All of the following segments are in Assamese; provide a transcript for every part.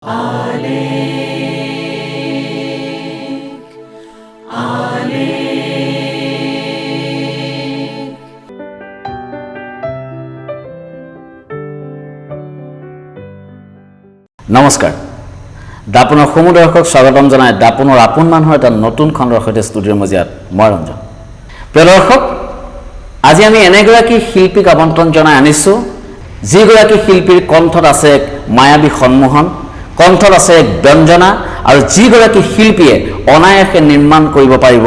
নমস্কাৰ দাপনৰ সমুদৰ্শক স্বাগতম জনাই দাপনৰ আপোন মানুহৰ এটা নতুন খণ্ডৰ সৈতে ষ্টুডিঅ'ৰ মজিয়াত মই ৰঞ্জন। প্ৰিয় দৰ্শক, আজি আমি এনেগৰাকী শিল্পীক আমন্ত্ৰণ জনাই আনিছোঁ যিগৰাকী শিল্পীৰ কণ্ঠত আছে এক মায়াবী সন্মোহন, কণ্ঠত আছে এক ব্যঞ্জনা আৰু যিগৰাকী শিল্পীয়ে অনায়াসে নিৰ্মাণ কৰিব পাৰিব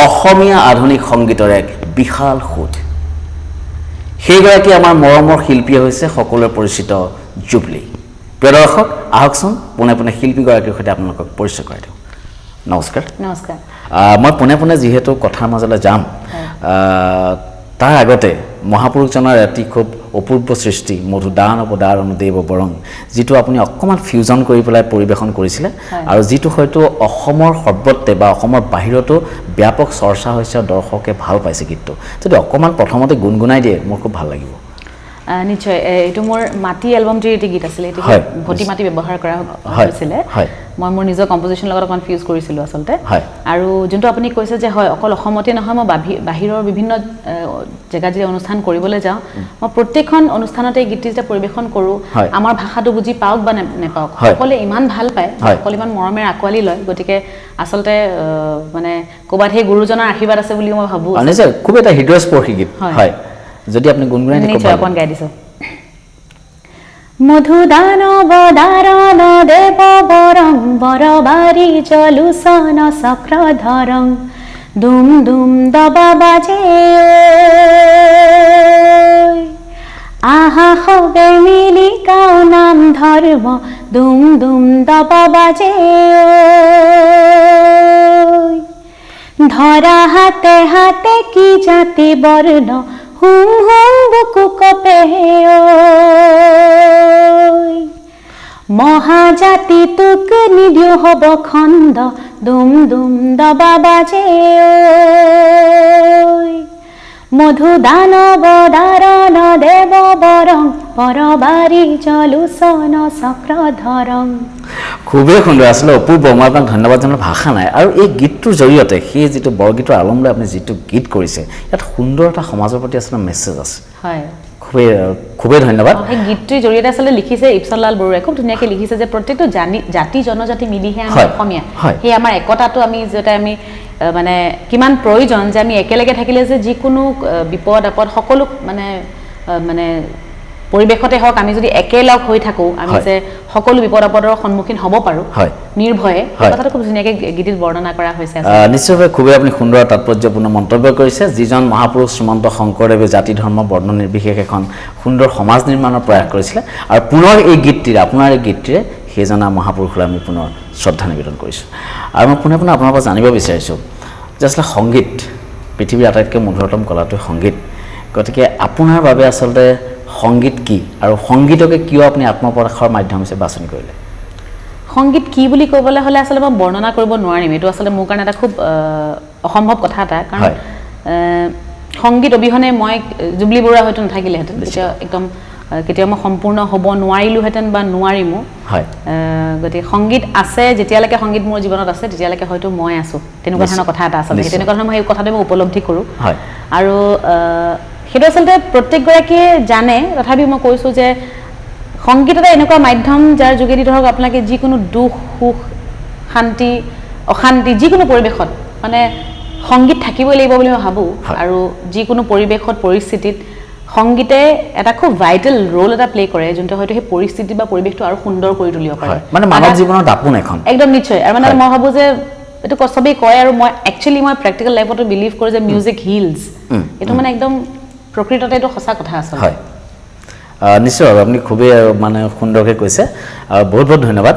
অসমীয়া আধুনিক সংগীতৰ এক বিশাল সোঁত। সেইগৰাকী আমাৰ মৰমৰ শিল্পীয়ে হৈছে সকলোৰে পৰিচিত জুবলি। প্ৰিয় দৰ্শক, আহকচোন পোনে পোনে শিল্পীগৰাকীৰ সৈতে আপোনালোকক পৰিচয় কৰাই দিওঁ। নমস্কাৰ। নমস্কাৰ। মই পোনে পোনে যিহেতু কথাৰ মাজলৈ যাম, তাৰ আগতে মহাপুৰুষজনৰ এটি খুব অপূৰ্ব সৃষ্টি মধু দান অপদাৰণ দেৱ বৰং, যিটো আপুনি অকণমান ফিউজন কৰি পেলাই পৰিৱেশন কৰিছিলে আৰু যিটো হয়তো অসমৰ সৰ্বত্ৰে বা অসমৰ বাহিৰতো ব্যাপক চৰ্চা হৈছে, দৰ্শকে ভাল পাইছে গীতটো। যদি অকণমান প্ৰথমতে গুণগুণাই দিয়ে মোৰ খুব ভাল লাগিব। নিশ্চয়, এইটো মোৰ মাটি এলবামটিৰ এটি গীত আছিলে। এইটো ভটি মাটি ব্যৱহাৰ কৰা হৈছিলে। মই মোৰ নিজৰ কম্পজিশ্যনৰ লগত অকণমান ফিউজ কৰিছিলোঁ আচলতে। আৰু যোনটো আপুনি কৈছে যে হয়, অকল অসমতে নহয়, মই বাহিৰৰ বিভিন্ন জেগাত যেতিয়া অনুষ্ঠান কৰিবলৈ যাওঁ, মই প্ৰত্যেকখন অনুষ্ঠানতে এই গীতটি যেতিয়া পৰিৱেশন কৰোঁ, আমাৰ ভাষাটো বুজি পাওক বা নেপাওক, সকলোৱে ইমান ভাল পায়, সকলোৱে ইমান মৰমেৰে আঁকোৱালি লয়। গতিকে আচলতে মানে ক'ৰবাত সেই গুৰুজনৰ আশীৰ্বাদ আছে বুলি মই ভাবোঁ। খুব এটা হৃদয়স্পৰ্শী গীত। হয়, যদি আপুনি গুণগুণাই নিশ্চয় অকণ গাই দিছোঁ। মধু দানৱ দাৰণ দেৱ বৰং বৰবাৰী জলুচন চক্ৰধৰং দুম দুম দবা বাজে আহা সবে মিলি গাও নাম ধৰ্ম দুম দুম দবা বাজে ধৰা হাতে হাতে কি জাতি বৰ্ণ হুম হুম বুকু কপে মহাজাতি তোক নিদিও হব খণ্ড দুম দুম দবা বাজে মধু দানৱ দাৰণ দেৱ বৰং পৰবাৰী জলুচন চক্ৰধৰং। খুবেই সুন্দৰ, আচলতে অপূৰ্ব। মই আপোনাক ধন্যবাদ জনাৰ ভাষা নাই। আৰু এই গীতটোৰ জৰিয়তে সেই যিটো বৰগীতৰ আলম লৈ আপুনি যিটো গীত কৰিছে, ইয়াত সুন্দৰ এটা সমাজৰ প্ৰতি আচলতে মেছেজ আছে। হয়, খুবেই ধন্যবাদ। সেই গীতটোৰ জৰিয়তে আচলতে লিখিছে ইপচনলাল বৰুৱাই, খুব ধুনীয়াকৈ লিখিছে যে প্ৰত্যেকটো জাতি জনজাতি মিলিহে আমি অসমীয়া। সেই আমাৰ একতাটো আমি যাতে আমি মানে কিমান প্ৰয়োজন যে আমি একেলগে থাকিলে যে যিকোনো বিপদ আপদ সকলো মানে মানে পৰিৱেশতে হওক, আমি যদি একেলগ হৈ থাকোঁ, আমি যে সকলো বিপদ আপদৰ সন্মুখীন হ'ব পাৰোঁ নিৰ্ভয়ে, সেই কথাটো খুব ধুনীয়াকৈ গীতিত বৰ্ণনা কৰা হৈছে। নিশ্চয়ভাৱে খুবেই আপুনি সুন্দৰ তাৎপৰ্যপূৰ্ণ মন্তব্য কৰিছে। যিজন মহাপুৰুষ শ্ৰীমন্ত শংকৰদেৱে জাতি ধৰ্ম বৰ্ণ নিৰ্বিশেষ এখন সুন্দৰ সমাজ নিৰ্মাণৰ প্ৰয়াস কৰিছিলে। আৰু পুনৰ এই গীতটিৰে, আপোনাৰ এই গীতটিৰে সেইজনা মহাপুৰুষলৈ আমি পুনৰ শ্ৰদ্ধা নিবেদন কৰিছোঁ। আৰু মই পোনে পোনে আপোনাৰ পৰা জানিব বিচাৰিছোঁ যে আচলতে সংগীত, পৃথিৱীৰ আটাইতকৈ মধুৰতম কলাটোৱে সংগীত। গতিকে আপোনাৰ বাবে আচলতে সংগীত কি, আৰু সংগীতকে কিয় আপুনি আত্মপ্ৰকাশৰ মাধ্যম হিচাপে বাছনি কৰিলে? সংগীত কি বুলি ক'বলৈ হ'লে আচলতে মই বৰ্ণনা কৰিব নোৱাৰিম। এইটো আচলতে মোৰ কাৰণে এটা খুব অসম্ভৱ কথা এটা, কাৰণ সংগীত অবিহনে মই জুবলি বৰুৱা হয়তো নাথাকিলেহেঁতেন, তেতিয়া একদম কেতিয়াও মই সম্পূৰ্ণ হ'ব নোৱাৰিলোহেঁতেন বা নোৱাৰিমো। গতিকে সংগীত আছে, যেতিয়ালৈকে সংগীত মোৰ জীৱনত আছে তেতিয়ালৈকে হয়তো মই আছোঁ, তেনেকুৱা ধৰণৰ কথা এটা আচলতে। সেই তেনেকুৱা ধৰণৰ মই এই কথাটো মই উপলব্ধি কৰোঁ। আৰু সেইটো আচলতে প্ৰত্যেকগৰাকীয়ে জানে, তথাপি মই কৈছোঁ যে সংগীত এটা এনেকুৱা মাধ্যম যাৰ যোগেদি ধৰক আপোনালোকে যিকোনো দুখ সুখ শান্তি অশান্তি যিকোনো পৰিৱেশত মানে সংগীত থাকিবই লাগিব বুলি মই ভাবোঁ। আৰু যিকোনো পৰিৱেশত পৰিস্থিতিত সংগীতে এটা খুব ভাইটেল ৰোল এটা প্লে কৰে, যোনটো হয়তো সেই পৰিস্থিতি বা পৰিৱেশটো আৰু সুন্দৰ কৰি তুলিব পাৰে, মানে মানৱ জীৱনৰ দাপোন এখন। একদম নিশ্চয়। আৰু মানে মই ভাবোঁ যে এইটো চবেই কয়, আৰু মই একচুৱেলি মই প্ৰেক্টিকেল লাইফতো বিলিভ কৰোঁ যে মিউজিক হিলছ। এইটো মানে একদম প্ৰকৃততে এইটো সঁচা কথা আচলতে। হয়, নিশ্চয়, আপুনি খুবেই মানে সুন্দৰকৈ কৈছে আৰু বহুত বহুত ধন্যবাদ।